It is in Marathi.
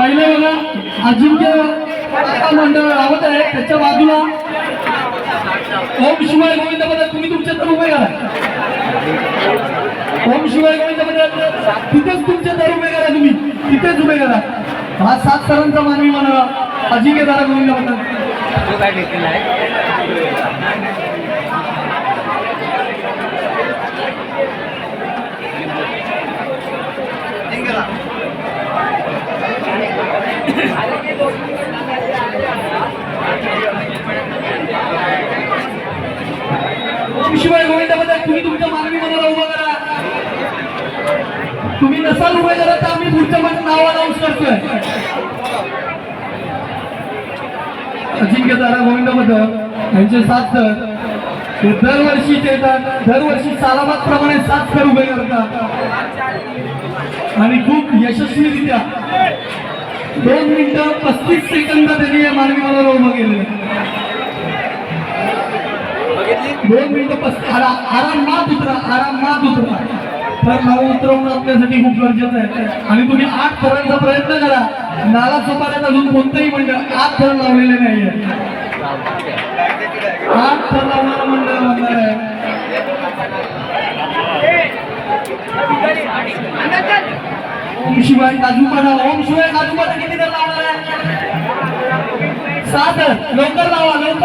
पहिले बघा अजिंक्य मंडळ रावत आहे, त्याच्या बाजूला ओम शिवाय गोविंद मध्ये तुम्ही तुमच्या तर उभे करा. ओम शिवाय गोविंद मध्ये तिथेच तुमच्या तर उभे करा, तुम्ही तिथेच उभे करा. हा 7 सरांचा मानवी म्हणाला अजिंक्य दादा गोविंद मध्ये शिवाय गोविंदामध्ये तुम्ही तुमच्या मानवी मनाला उभं करा. तुम्ही नसाल उभे करा तर आम्ही पुढच्या माझं नाव अनाऊन्स करतोय. अजिंक्य दादा गोविंदामध्ये यांचे 7 सर ते दरवर्षी येतात, दरवर्षी सालाबाद प्रमाणे 7 सर उभे करतात आणि खूप यशस्वीरित्या 2 मिनिटं 35 सेकंद त्यांनी मानवी मनाला उभं केले. 2 मिनिटं आरामात उतरा, आरामात उतरा. तर नाव उतरवणं आपल्यासाठी खूप गरजेचं आहे. आणि तुम्ही 8 थरांचा प्रयत्न करा. नाला सोपाऱ्यात अजून कोणतंही मंडळ 8 थर लावलेले नाहीये. 8 थर लावणारं मंडळ म्हणणार आहे. ओम शिवाय काजूपाडा, ओम शिवाय काजूपाडा किती थर लावणार आहे? 7. लवकर लावा, लवकर.